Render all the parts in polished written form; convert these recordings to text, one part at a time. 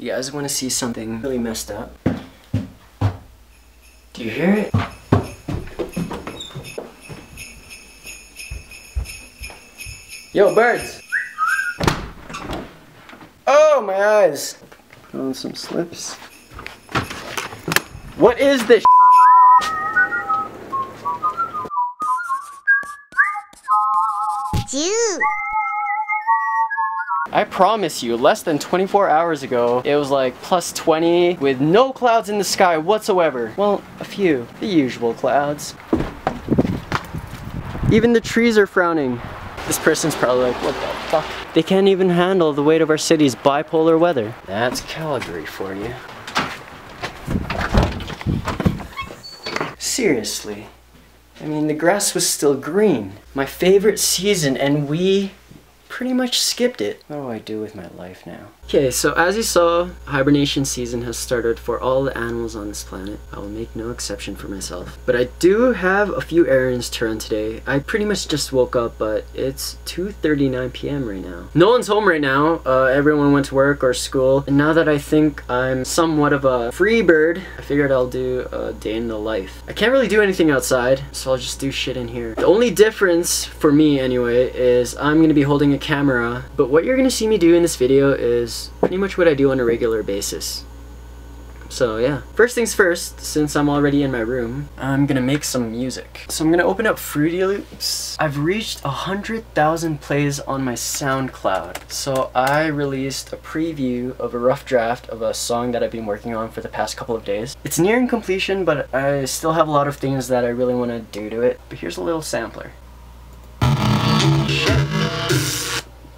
You guys want to see something really messed up? Do you hear it? Yo, birds! Oh, my eyes! Put on some slips. What is this? I promise you, less than 24 hours ago, it was like plus 20 with no clouds in the sky whatsoever. Well, a few. The usual clouds. Even the trees are frowning. This person's probably like, what the fuck? They can't even handle the weight of our city's bipolar weather. That's Calgary for you. Seriously. I mean, the grass was still green. My favorite season, and we pretty much skipped it. What do I do with my life now? Okay, so as you saw, hibernation season has started for all the animals on this planet. I will make no exception for myself. But I do have a few errands to run today. I pretty much just woke up, but it's 2:39 p.m. right now. No one's home right now. Everyone went to work or school. And now that I think I'm somewhat of a free bird, I figured I'll do a day in the life. I can't really do anything outside, so I'll just do shit in here. The only difference, for me anyway, is I'm gonna be holding a camera, but what you're gonna see me do in this video is pretty much what I do on a regular basis. So yeah. First things first, since I'm already in my room, I'm gonna make some music. So I'm gonna open up Fruity Loops. I've reached 100,000 plays on my SoundCloud. So I released a preview of a rough draft of a song that I've been working on for the past couple of days. It's nearing completion, but I still have a lot of things that I really wanna do to it. But here's a little sampler.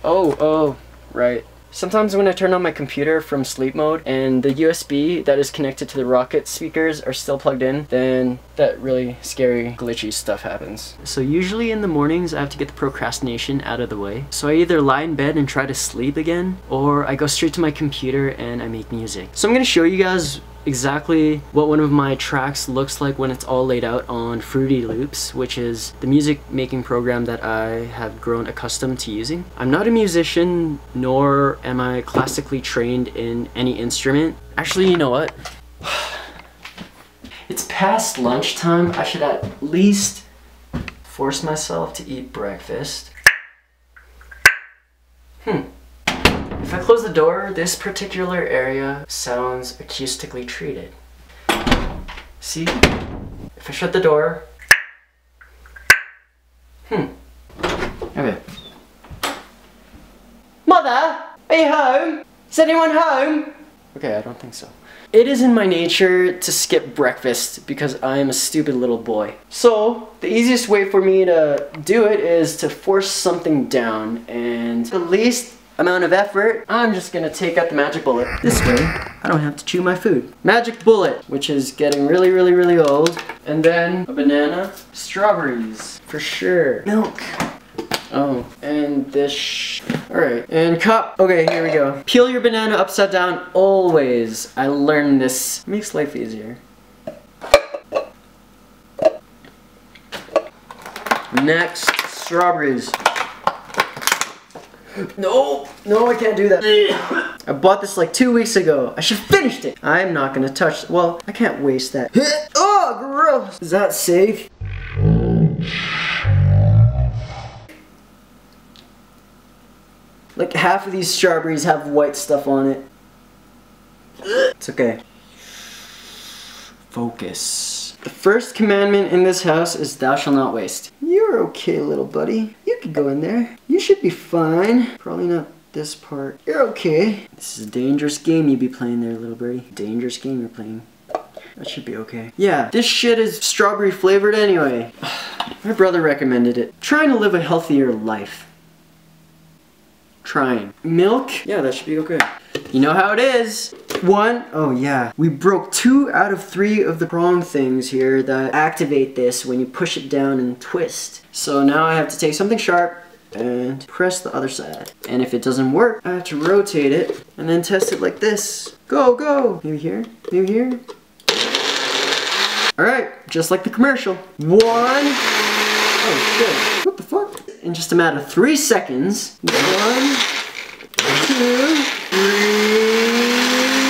Oh, right. Sometimes when I turn on my computer from sleep mode and the USB that is connected to the Rocket speakers are still plugged in, then that really scary glitchy stuff happens. So usually in the mornings I have to get the procrastination out of the way. So I either lie in bed and try to sleep again, or I go straight to my computer and I make music. So I'm gonna show you guys exactly what one of my tracks looks like when it's all laid out on Fruity Loops, which is the music making program that I have grown accustomed to using. I'm not a musician, nor am I classically trained in any instrument. Actually, you know what? It's past lunchtime. I should at least force myself to eat breakfast. If I close the door, this particular area sounds acoustically treated. See? If I shut the door... Okay. Mother! Are you home? Is anyone home? Okay, I don't think so. It is in my nature to skip breakfast because I am a stupid little boy. So, the easiest way for me to do it is to force something down, and the least amount of effort, I'm just gonna take out the magic bullet. This way, I don't have to chew my food. Magic bullet, which is getting really, really, really old. And then a banana, strawberries, for sure. Milk. Oh, and this alright, and cup. Okay, here we go. Peel your banana upside down always. I learned this. Makes life easier. Next, strawberries. No, I can't do that. I bought this like 2 weeks ago. I should have finished it. I'm not gonna touch, well, I can't waste that. Oh, gross. Is that safe? Like half of these strawberries have white stuff on it. It's okay. Focus. The first commandment in this house is thou shalt not waste. You're okay, little buddy. You could go in there. You should be fine. Probably not this part. You're okay. This is a dangerous game you be playing there, little birdie. Dangerous game you're playing. That should be okay. Yeah, this shit is strawberry flavored anyway. My brother recommended it. Trying to live a healthier life. Trying. Milk? Yeah, that should be okay. You know how it is. Oh yeah. We broke 2 out of 3 of the prong things here that activate this when you push it down and twist. So now I have to take something sharp and press the other side. And if it doesn't work, I have to rotate it and then test it like this. Go, go. Maybe here, maybe here. Alright, just like the commercial. 1. Oh shit. What the fuck? In just a matter of 3 seconds. 1, 2, 3.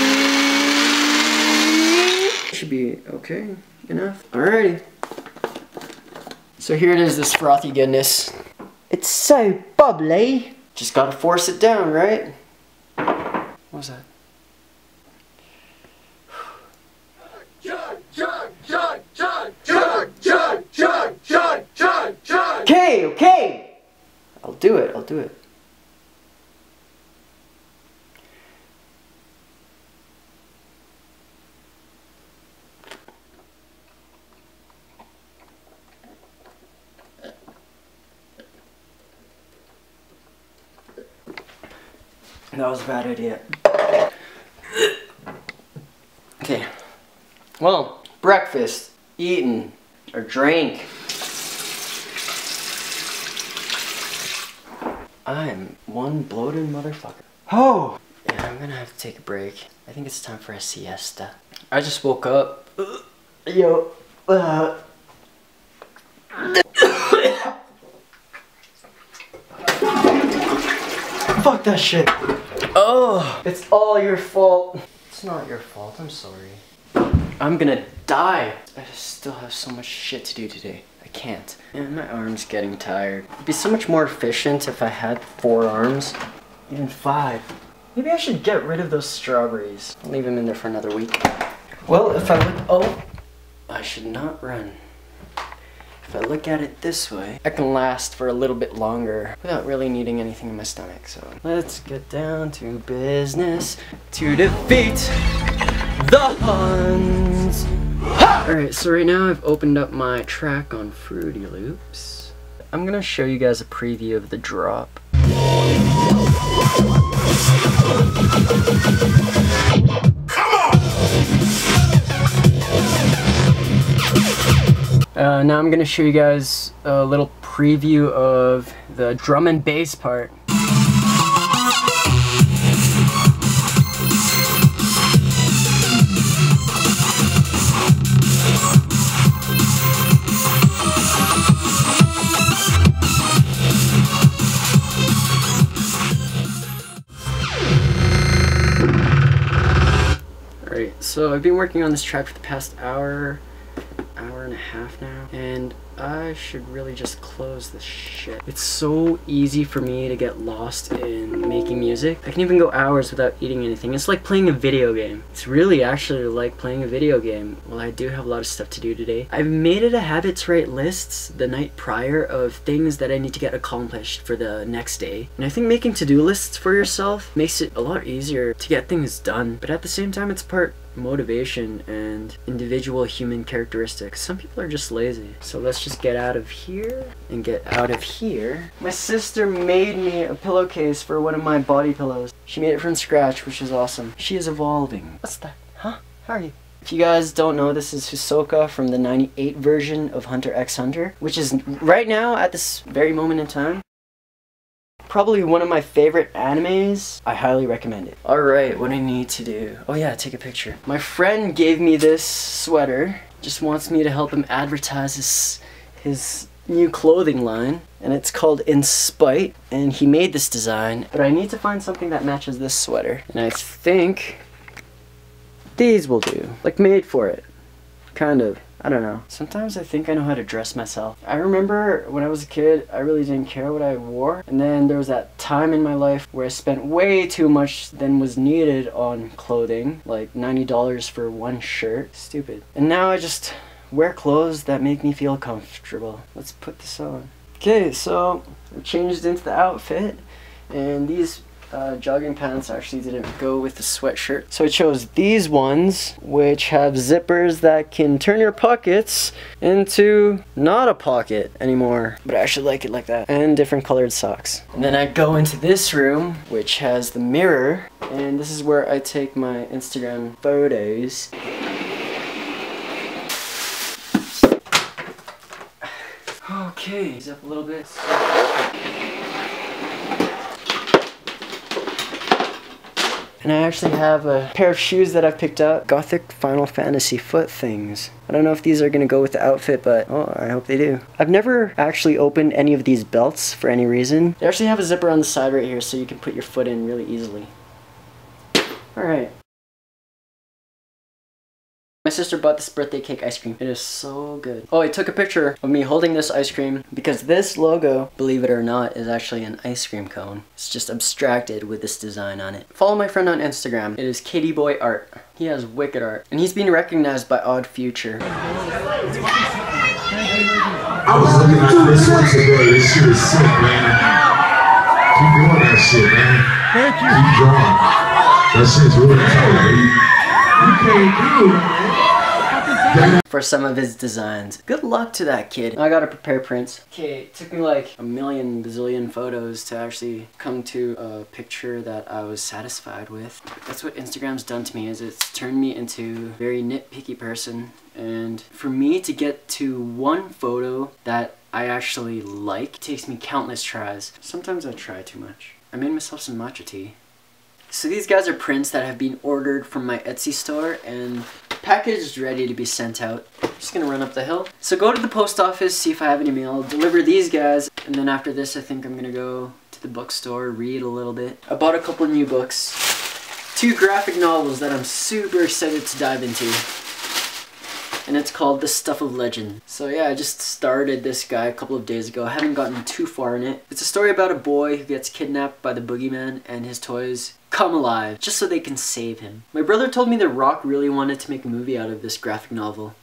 Okay, enough. Alrighty. So here it is, this frothy goodness. It's so bubbly. Just gotta force it down, right? What was that? Okay, okay! I'll do it, I'll do it. That was a bad idea. Okay. Well, breakfast, eaten, or drank. I'm one bloated motherfucker. Oh! Yeah, I'm gonna have to take a break. I think it's time for a siesta. I just woke up. Yo. Fuck that shit. Oh, it's all your fault. It's not your fault, I'm sorry. I'm gonna die. I still have so much shit to do today. I can't. And my arm's getting tired. It'd be so much more efficient if I had 4 arms. Even 5. Maybe I should get rid of those strawberries. I'll leave them in there for another week. Well, if I look, oh, I should not run. If I look at it this way, I can last for a little bit longer without really needing anything in my stomach. So let's get down to business to defeat the Huns. Alright, so right now I've opened up my track on Fruity Loops. I'm gonna show you guys a preview of the drop. Now I'm gonna show you guys a little preview of the drum and bass part. Alright, so I've been working on this track for the past hour and a half now, and I should really just close this shit. It's so easy for me to get lost in making music. I can even go hours without eating anything. It's like playing a video game. It's really actually like playing a video game. Well, I do have a lot of stuff to do today. I've made it a habit to write lists the night prior of things that I need to get accomplished for the next day. And I think making to-do lists for yourself makes it a lot easier to get things done. But at the same time, it's part motivation and individual human characteristics. Some people are just lazy. So let's just get out of here and get out of here. My sister made me a pillowcase for one of my body pillows. She made it from scratch, which is awesome. She is evolving. What's that? Huh? How are you? If you guys don't know, this is Hisoka from the 98 version of Hunter x Hunter, which is right now at this very moment in time probably one of my favorite animes. I highly recommend it. Alright, what I need to do. Oh yeah, take a picture. My friend gave me this sweater. Just wants me to help him advertise his new clothing line. And it's called In Spite. And he made this design. But I need to find something that matches this sweater. And I think these will do. Like made for it. Kind of. I don't know. Sometimes I think I know how to dress myself. I remember when I was a kid, I really didn't care what I wore. And then there was that time in my life where I spent way too much than was needed on clothing. Like $90 for one shirt. Stupid. And now I just wear clothes that make me feel comfortable. Let's put this on. Okay, so I changed into the outfit. And these jogging pants actually didn't go with the sweatshirt. So I chose these ones, which have zippers that can turn your pockets into not a pocket anymore. But I actually like it like that. And different colored socks. And then I go into this room, which has the mirror. And this is where I take my Instagram photos. Okay, ease up a little bit. And I actually have a pair of shoes that I've picked up. Gothic Final Fantasy foot things. I don't know if these are gonna go with the outfit, but oh, I hope they do. I've never actually opened any of these belts for any reason. They actually have a zipper on the side right here so you can put your foot in really easily. Alright. My sister bought this birthday cake ice cream. It is so good. Oh, I took a picture of me holding this ice cream because this logo, believe it or not, is actually an ice cream cone. It's just abstracted with this design on it. Follow my friend on Instagram. It is KDBoy Art. He has wicked art. And he's being recognized by Odd Future. I was looking at this one today. This shit is sick, man. Keep doing that shit, man. Thank you. Keep drawing. That shit's really tight, baby. You can't do it, man. For some of his designs. Good luck to that kid. I gotta prepare prints. Okay, it took me like a million bazillion photos to actually come to a picture that I was satisfied with. That's what Instagram's done to me, is it's turned me into a very nitpicky person. And for me to get to one photo that I actually like takes me countless tries. Sometimes I try too much. I made myself some matcha tea. So these guys are prints that have been ordered from my Etsy store, and the package is ready to be sent out. I'm just gonna run up the hill. So go to the post office, see if I have any mail, deliver these guys, and then after this I think I'm gonna go to the bookstore, read a little bit. I bought a couple new books. 2 graphic novels that I'm super excited to dive into. And it's called The Stuff of Legend. So yeah, I just started this guy a couple of days ago. I haven't gotten too far in it. It's a story about a boy who gets kidnapped by the boogeyman and his toys come alive just so they can save him. My brother told me The Rock really wanted to make a movie out of this graphic novel.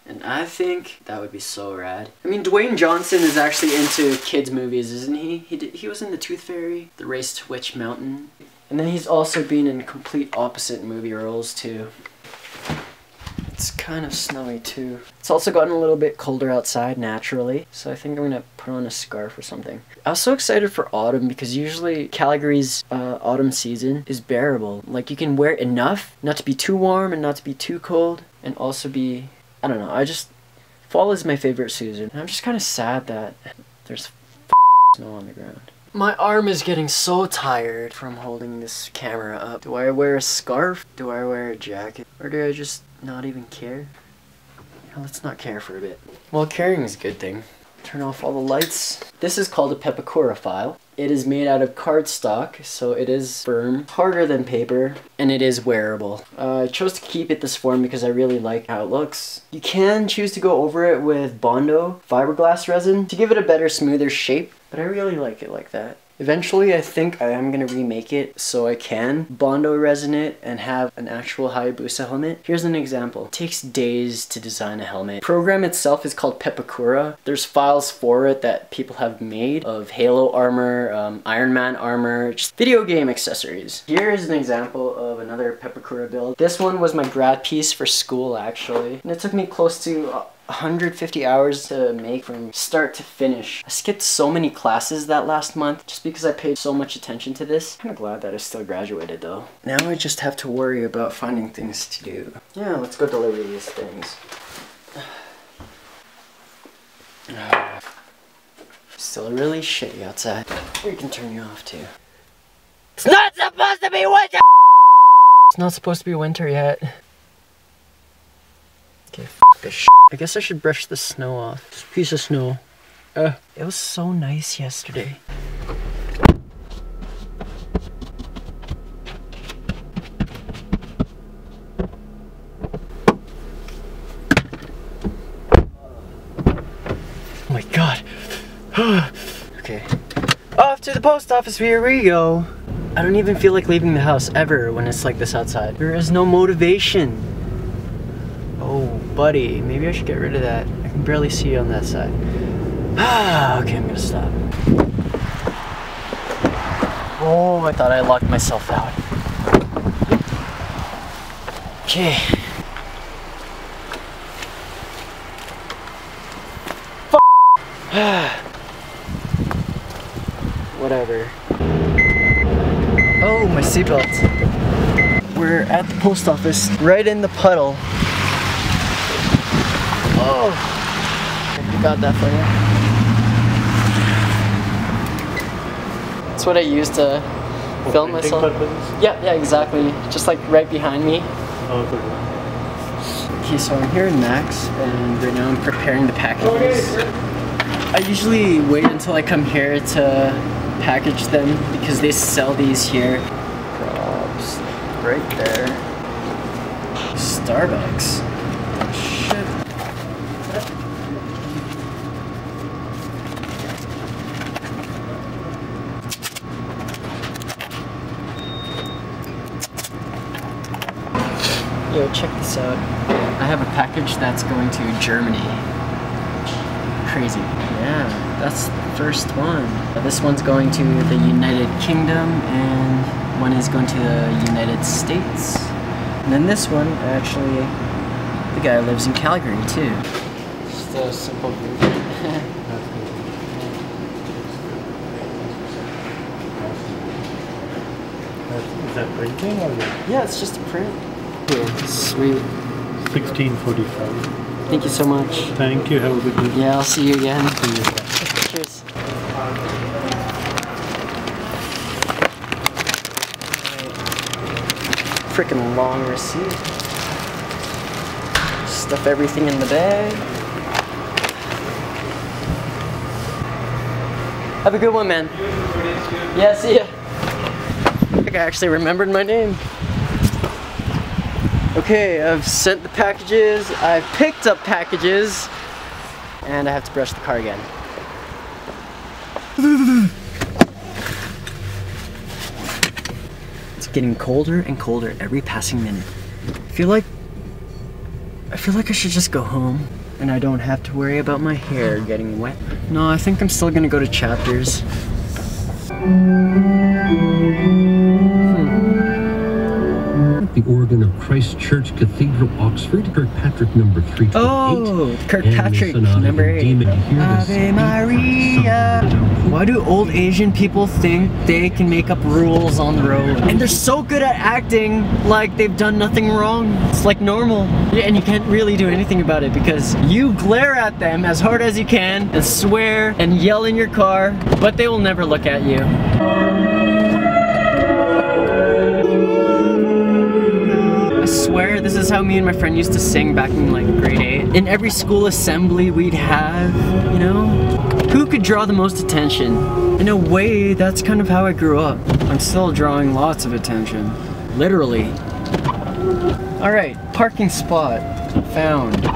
And I think that would be so rad. I mean, Dwayne Johnson is actually into kids movies, isn't he? He was in The Tooth Fairy, The Race to Witch Mountain. And then he's also been in complete opposite movie roles too. It's kind of snowy too. It's also gotten a little bit colder outside naturally, so I think I'm gonna put on a scarf or something. I was so excited for autumn because usually Calgary's autumn season is bearable. Like, you can wear enough not to be too warm and not to be too cold, and also be, I don't know, fall is my favorite season. And I'm just kind of sad that there's snow on the ground. My arm is getting so tired from holding this camera up. Do I wear a scarf? Do I wear a jacket? Or do I just not even care? Yeah, let's not care for a bit. Well, caring is a good thing. Turn off all the lights. This is called a Pepakura file. It is made out of cardstock, so it is firm, harder than paper, and it is wearable. I chose to keep it this form because I really like how it looks. You can choose to go over it with Bondo fiberglass resin to give it a better, smoother shape, but I really like it like that. Eventually, I think I am going to remake it so I can Bondo resin it and have an actual Hayabusa helmet. Here's an example. It takes days to design a helmet. The program itself is called Pepakura. There's files for it that people have made of Halo armor, Iron Man armor, just video game accessories. Here is an example of another Pepakura build. This one was my grad piece for school actually, and it took me close to 150 hours to make from start to finish. I skipped so many classes that last month just because I paid so much attention to this. I'm kind of glad that I still graduated though. Now I just have to worry about finding things to do. Yeah, let's go deliver these things. Still really shitty outside. We can turn you off too. It's not supposed to be winter! It's not supposed to be winter yet. Okay, f this shit. I guess I should brush the snow off. This piece of snow. It was so nice yesterday. Oh my god. Okay. Off to the post office, here we go. I don't even feel like leaving the house ever when it's like this outside. There is no motivation. Oh, buddy, maybe I should get rid of that. I can barely see you on that side. Okay, I'm gonna stop. Oh, I thought I locked myself out. Okay. Whatever. Oh, my seatbelt. We're at the post office, right in the puddle. Oh, I got that for you. That's what I use to film myself. Yeah, exactly. Just like right behind me. Okay, so I'm here in Max, and right now I'm preparing the packages. I usually wait until I come here to package them because they sell these here. Props, right there. Starbucks. Shit. Yo, check this out. I have a package that's going to Germany. Crazy. Yeah, that's the first one. This one's going to the United Kingdom, and one is going to the United States. And then this one, actually, the guy lives in Calgary too. Just a simple group. Is that printing or what? Yeah, it's just a print. Yeah, sweet. 1645. Thank you so much. Thank you. Have a good day. Yeah, I'll see you again. Cheers. Freaking long receipt. Stuff everything in the bag. Have a good one, man. Yeah, see ya. I think I actually remembered my name. Okay, I've sent the packages, I've picked up packages, and I have to brush the car again. It's getting colder and colder every passing minute. I feel like I should just go home and I don't have to worry about my hair getting wet. No, I think I'm still gonna go to Chapters. The organ of Christ Church Cathedral, Oxford, Kirkpatrick number 328. Oh, Kirkpatrick number 8. Ave Maria. Why do old Asian people think they can make up rules on the road? And they're so good at acting like they've done nothing wrong. It's like normal. Yeah, and you can't really do anything about it because you glare at them as hard as you can and swear and yell in your car, but they will never look at you. I swear this is how me and my friend used to sing back in like grade 8. In every school assembly we'd have, you know? Who could draw the most attention? In a way, that's kind of how I grew up. I'm still drawing lots of attention. Literally. Alright, parking spot found.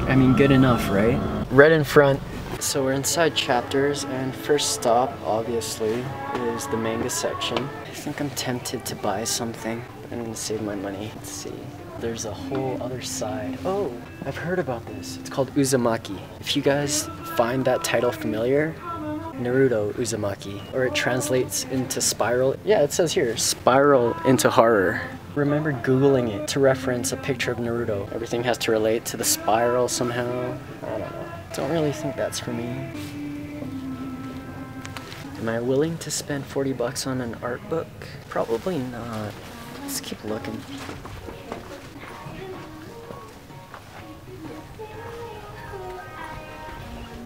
I mean, good enough, right? Red in front. So we're inside Chapters, and first stop, obviously, is the manga section. I think I'm tempted to buy something. I'm gonna save my money. Let's see. There's a whole other side. Oh, I've heard about this. It's called Uzumaki. If you guys find that title familiar, Naruto Uzumaki. Or it translates into spiral. Yeah, it says here, spiral into horror. Remember Googling it to reference a picture of Naruto. Everything has to relate to the spiral somehow. I don't know. Don't really think that's for me. Am I willing to spend 40 bucks on an art book? Probably not. Let's keep looking.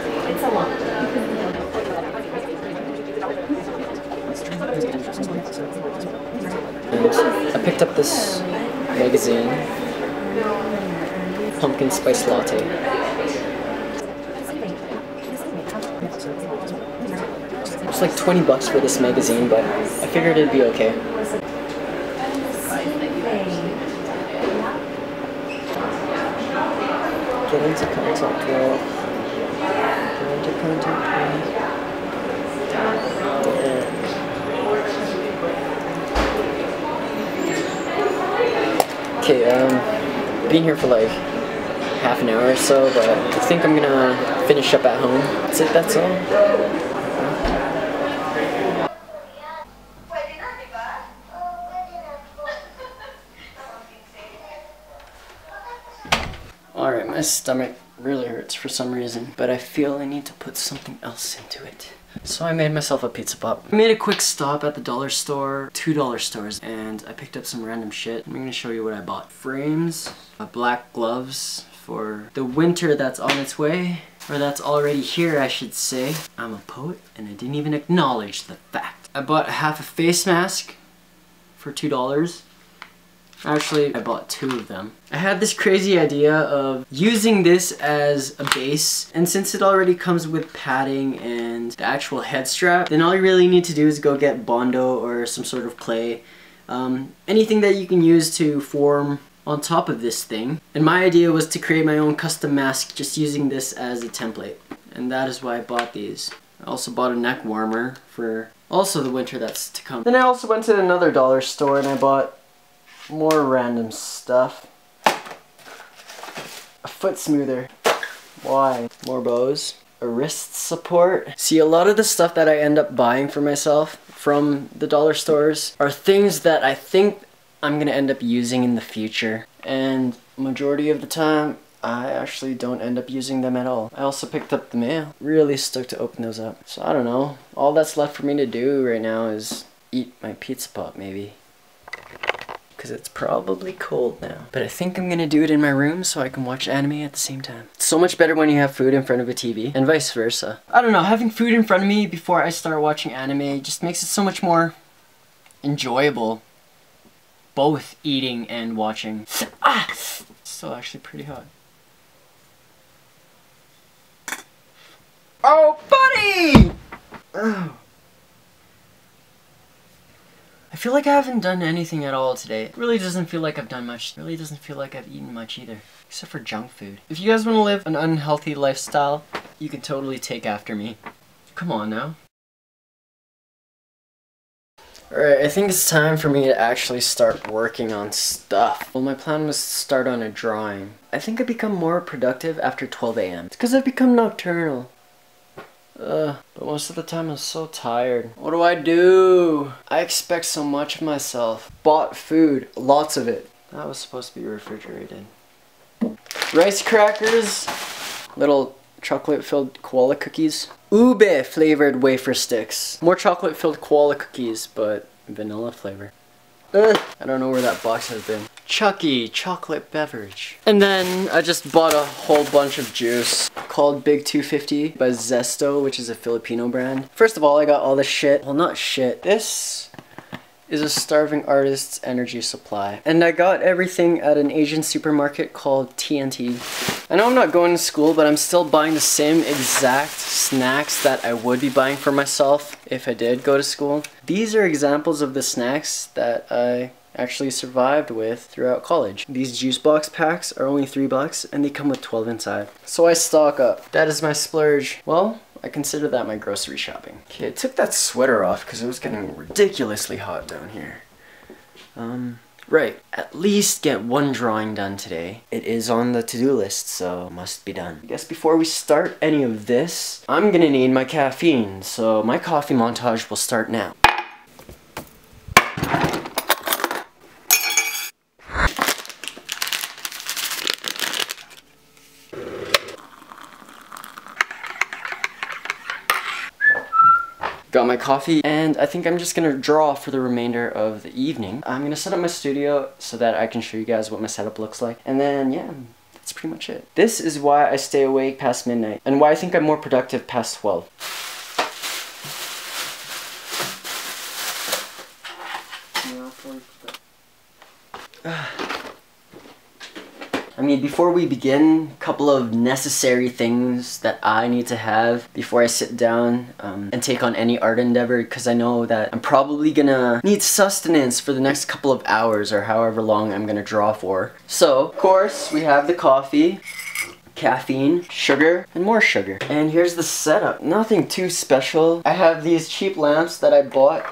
It's a lot. And I picked up this magazine, Pumpkin Spice Latte. It's like 20 bucks for this magazine, but I figured it'd be okay. Get into contact with. Get into contact with. Okay, been here for like half an hour or so, but I think I'm gonna finish up at home. That's all. Alright, my stomach really hurts for some reason, but I feel I need to put something else into it. So I made myself a pizza pop. I made a quick stop at the dollar store, $2 stores, and I picked up some random shit. I'm gonna show you what I bought. Frames, black gloves for the winter that's on its way, or that's already here, I should say. I'm a poet, and I didn't even acknowledge the fact. I bought half a face mask for $2. Actually, I bought 2 of them. I had this crazy idea of using this as a base, and since it already comes with padding and the actual head strap, then all you really need to do is go get Bondo or some sort of clay. Anything that you can use to form on top of this thing. And my idea was to create my own custom mask just using this as a template. And that is why I bought these. I also bought a neck warmer for also the winter that's to come. Then I also went to another dollar store and I bought more random stuff. A foot smoother. Why? More bows. A wrist support. See, a lot of the stuff that I end up buying for myself from the dollar stores are things that I think I'm gonna end up using in the future. And majority of the time, I actually don't end up using them at all. I also picked up the mail. Really stoked to open those up. So I don't know. All that's left for me to do right now is eat my pizza pop, maybe. Because it's probably cold now. But I think I'm gonna do it in my room so I can watch anime at the same time. It's so much better when you have food in front of a TV, and vice versa. I don't know, having food in front of me before I start watching anime just makes it so much more enjoyable. Both eating and watching. Ah! It's still actually pretty hot. Oh, buddy! Oh. I feel like I haven't done anything at all today. It really doesn't feel like I've done much. It really doesn't feel like I've eaten much either. Except for junk food. If you guys want to live an unhealthy lifestyle, you can totally take after me. Come on now. Alright, I think it's time for me to actually start working on stuff. Well, my plan was to start on a drawing. I think I become more productive after 12 AM. It's because I've become nocturnal. But most of the time I'm so tired. What do? I expect so much of myself. Bought food, lots of it. That was supposed to be refrigerated. Rice crackers, little chocolate-filled koala cookies. Ube flavored wafer sticks. More chocolate-filled koala cookies, but vanilla flavor. I don't know where that box has been. Chucky chocolate beverage. And then I just bought a whole bunch of juice called Big 250 by Zesto, which is a Filipino brand. First of all, I got all this shit. Well, not shit. This is a starving artist's energy supply. And I got everything at an Asian supermarket called TNT. I know I'm not going to school, but I'm still buying the same exact snacks that I would be buying for myself if I did go to school. These are examples of the snacks that I actually survived with throughout college. These juice box packs are only $3 and they come with 12 inside. So I stock up. That is my splurge. Well, I consider that my grocery shopping. Okay, I took that sweater off because it was getting ridiculously hot down here. Right, at least get one drawing done today. It is on the to-do list, so must be done. I guess before we start any of this, I'm gonna need my caffeine, so my coffee montage will start now. Got my coffee, and I think I'm just gonna draw for the remainder of the evening. I'm gonna set up my studio so that I can show you guys what my setup looks like. And then, yeah, that's pretty much it. This is why I stay awake past midnight, and why I think I'm more productive past 12. I mean, before we begin, a couple of necessary things that I need to have before I sit down and take on any art endeavor, because I know that I'm probably gonna need sustenance for the next couple of hours or however long I'm gonna draw for. So, of course, we have the coffee, caffeine, sugar, and more sugar. And here's the setup. Nothing too special. I have these cheap lamps that I bought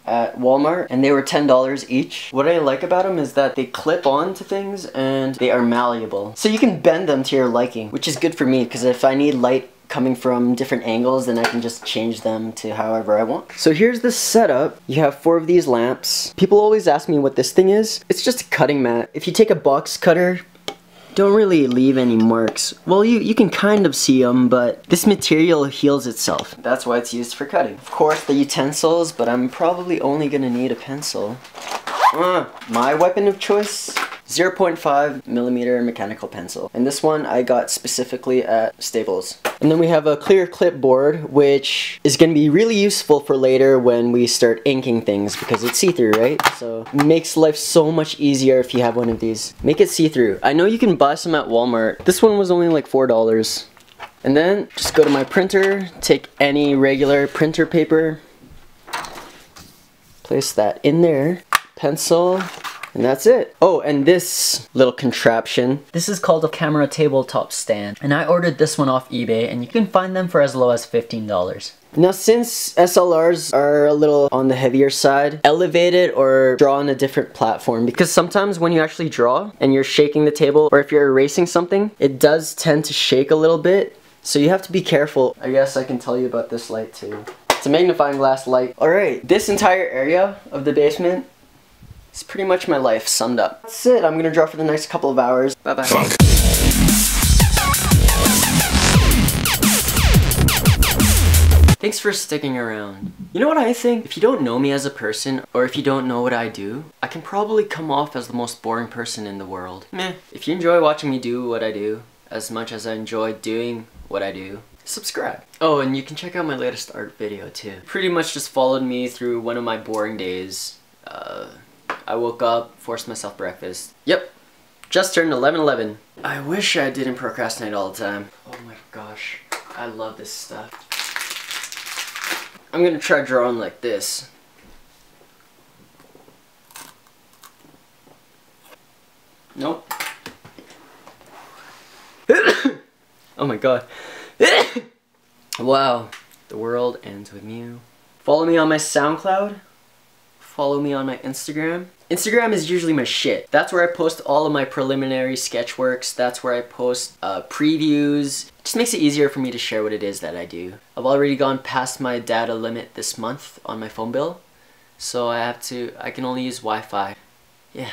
at Walmart, and they were $10 each. What I like about them is that they clip on to things and they are malleable. So you can bend them to your liking, which is good for me because if I need light coming from different angles, then I can just change them to however I want. So here's the setup. You have 4 of these lamps. People always ask me what this thing is. It's just a cutting mat. If you take a box cutter, don't really leave any marks. Well, you can kind of see them, but this material heals itself. That's why it's used for cutting. Of course, the utensils, but I'm probably only gonna need a pencil. My weapon of choice? 0.5mm mechanical pencil. And this one I got specifically at Staples. And then we have a clear clipboard, which is going to be really useful for later when we start inking things because it's see-through, right? So it makes life so much easier if you have one of these. Make it see-through. I know you can buy some at Walmart. This one was only like $4. And then just go to my printer, take any regular printer paper, place that in there, pencil, And that's it. Oh, and this little contraption. This is called a camera tabletop stand. And I ordered this one off eBay, and you can find them for as low as $15. Now, since SLRs are a little on the heavier side, elevate it or draw on a different platform, because sometimes when you actually draw and you're shaking the table, or if you're erasing something, it does tend to shake a little bit. So you have to be careful. I guess I can tell you about this light too. It's a magnifying glass light. Alright, this entire area of the basement is pretty much my life summed up. That's it. I'm gonna draw for the next couple of hours. Bye bye. Thanks for sticking around. You know what I think? If you don't know me as a person, or if you don't know what I do, I can probably come off as the most boring person in the world. Meh. If you enjoy watching me do what I do, as much as I enjoy doing what I do, subscribe. Oh, and you can check out my latest art video too. Pretty much just followed me through one of my boring days. I woke up, forced myself breakfast. Yep, just turned 11:11. I wish I didn't procrastinate all the time. Oh my gosh, I love this stuff. I'm gonna try drawing like this. Nope. Oh my god. Wow. The world ends with you. Follow me on my SoundCloud. Follow me on my Instagram. Instagram is usually my shit. That's where I post all of my preliminary sketch works. That's where I post previews. Just makes it easier for me to share what it is that I do. I've already gone past my data limit this month on my phone bill. So I can only use Wi-Fi. Yeah.